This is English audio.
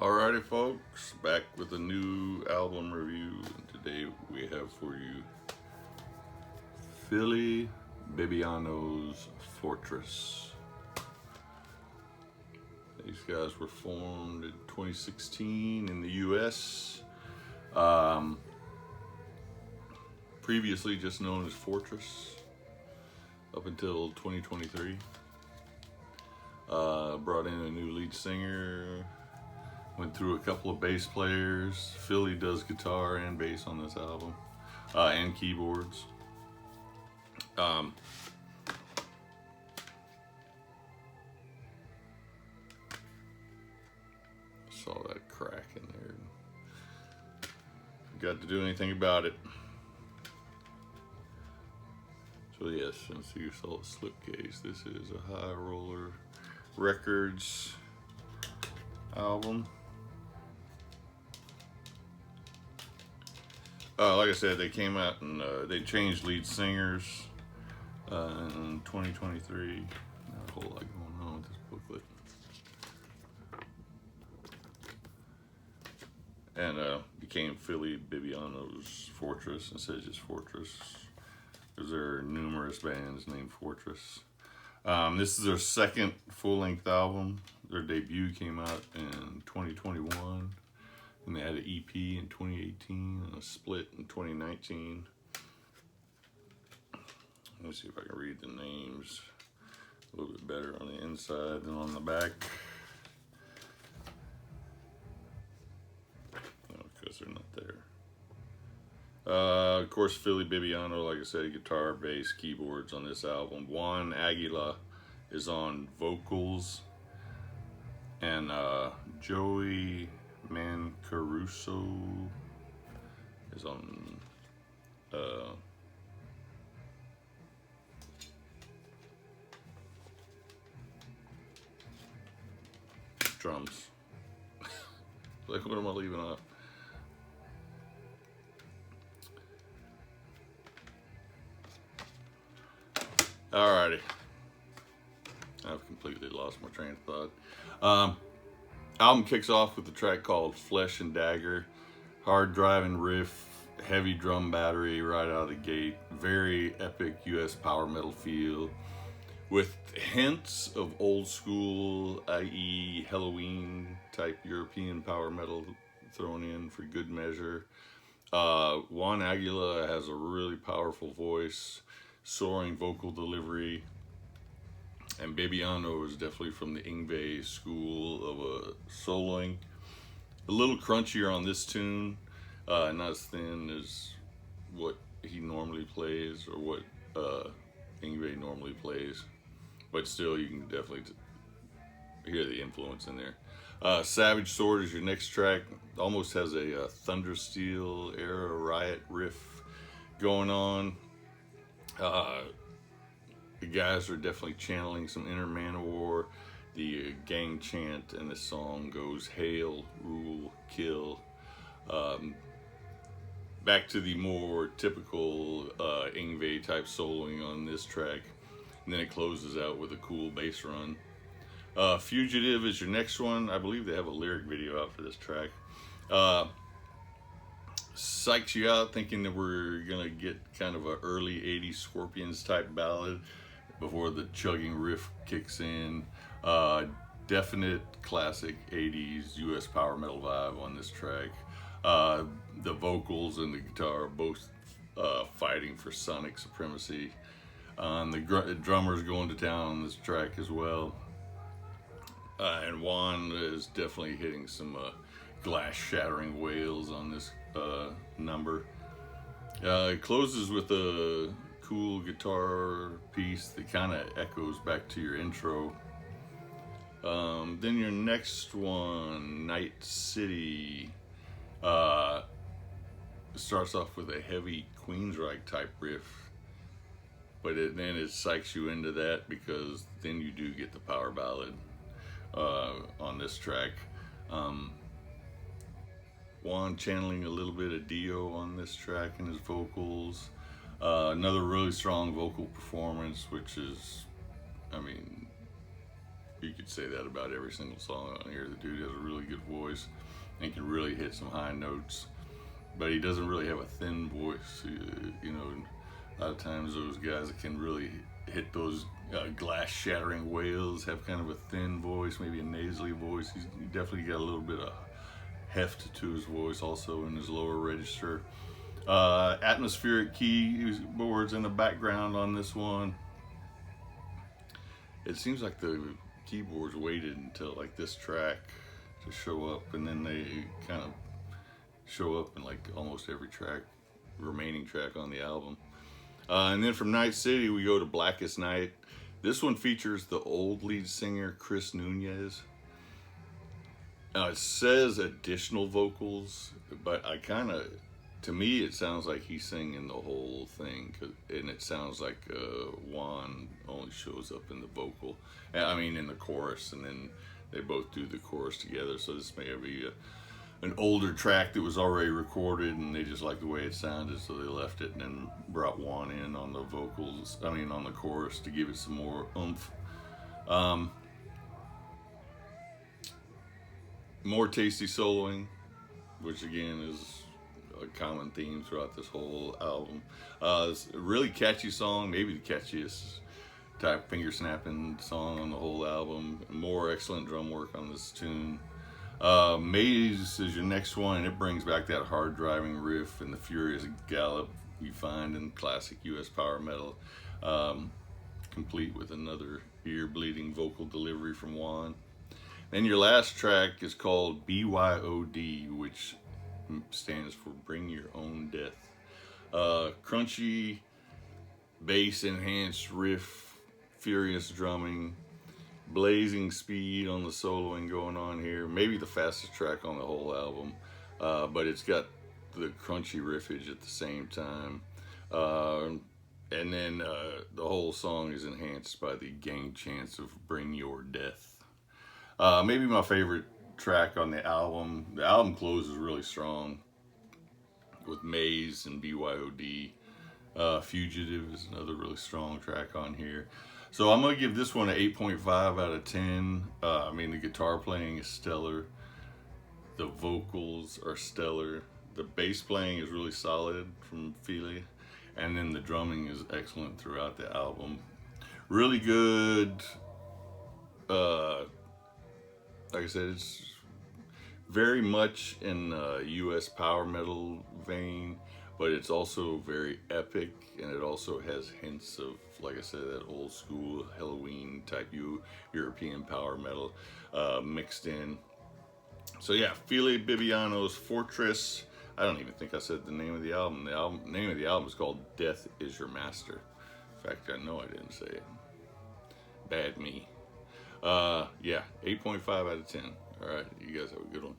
Alrighty folks, back with a new album review, and today we have for you Fili Bibiano's Fortress. These guys were formed in 2016 in the US, previously just known as Fortress up until 2023. Brought in a new lead singer. Went through a couple of bass players. Fili does guitar and bass on this album, and keyboards. Saw that crack in there. Forgot to do anything about it. So yes, since you saw the slipcase, this is a High Roller Records album. Like I said, they came out and they changed lead singers in 2023. Not a whole lot going on with this booklet. And became Fili Bibiano's Fortress instead of just Fortress, because there are numerous bands named Fortress. This is their second full-length album. Their debut came out in 2021. And they had an EP in 2018 and a split in 2019. Let me see if I can read the names a little bit better on the inside than on the back. No, because they're not there. Of course, Fili Bibiano, like I said, guitar, bass, keyboards on this album. Juan Aguila is on vocals. And Joey Mancaruso is on drums. Like, what am I leaving off? Alrighty. I've completely lost my train of thought. Album kicks off with a track called Flesh and Dagger. Hard driving riff, heavy drum battery right out of the gate. Very epic US power metal feel, with hints of old school, i.e. Halloween type European power metal thrown in for good measure. Juan Aguila has a really powerful voice, soaring vocal delivery. And Bibiano is definitely from the Yngwie school of soloing. A little crunchier on this tune, not as thin as what he normally plays or what Yngwie normally plays. But still, you can definitely hear the influence in there. Savage Sword is your next track. Almost has a Thundersteel era Riot riff going on. The guys are definitely channeling some inner Manowar. The gang chant in the song goes hail, rule, kill. Back to the more typical Yngwie type soloing on this track. And then it closes out with a cool bass run. Fugitive is your next one. I believe they have a lyric video out for this track. Psychs you out thinking that we're gonna get kind of an early 80s Scorpions type ballad before the chugging riff kicks in. Definite classic 80s US power metal vibe on this track. The vocals and the guitar are both fighting for sonic supremacy. The drummer's going to town on this track as well. And Juan is definitely hitting some glass shattering wails on this number. It closes with a cool guitar piece that kind of echoes back to your intro. Then your next one, Night City, starts off with a heavy Queensryche type riff, but then it psychs you into that, because then you do get the power ballad on this track. Juan channeling a little bit of Dio on this track in his vocals. Another really strong vocal performance, which is, I mean, you could say that about every single song on here. The dude has a really good voice and can really hit some high notes, but he doesn't really have a thin voice. You know, a lot of times those guys that can really hit those glass shattering wails have kind of a thin voice, maybe a nasally voice. He's definitely got a little bit of heft to his voice, also in his lower register. Atmospheric keyboards in the background on this one. It seems like the keyboards waited until like this track to show up, and then they kind of show up in like almost every remaining track on the album. And then from Night City we go to Blackest Night. This one features the old lead singer Chris Nunez. It says additional vocals, but to me it sounds like he's singing the whole thing, and it sounds like Juan only shows up in the vocal, in the chorus, and then they both do the chorus together. So this may be an older track that was already recorded, and they just liked the way it sounded, so they left it and then brought Juan in on the vocals, on the chorus, to give it some more oomph. More tasty soloing, which again is a common theme throughout this whole album. It's a really catchy song, maybe the catchiest type finger snapping song on the whole album. More excellent drum work on this tune. Maze is your next one, and it brings back that hard driving riff and the furious gallop you find in classic US power metal, complete with another ear bleeding vocal delivery from Juan. Then your last track is called BYOD, which stands for Bring Your Own Death. Crunchy, bass enhanced riff, furious drumming, blazing speed on the soloing going on here. Maybe the fastest track on the whole album, but it's got the crunchy riffage at the same time. And then the whole song is enhanced by the gang chants of Bring Your Death. Maybe my favorite track on the album. The album closes really strong with Maze and BYOD. Fugitive is another really strong track on here. So I'm going to give this one an 8.5 out of 10. The guitar playing is stellar. The vocals are stellar. The bass playing is really solid from Fili. And then the drumming is excellent throughout the album. Really good. Like I said, it's very much in US power metal vein, but it's also very epic, and it also has hints of, like I said, that old school Halloween type European power metal mixed in. So yeah, Fili Bibiano's Fortress. I don't even think I said the name of the album. The name of the album is called Death Is Your Master. In fact, I know I didn't say it. Bad me. Yeah, 8.5 out of 10. All right, you guys have a good one.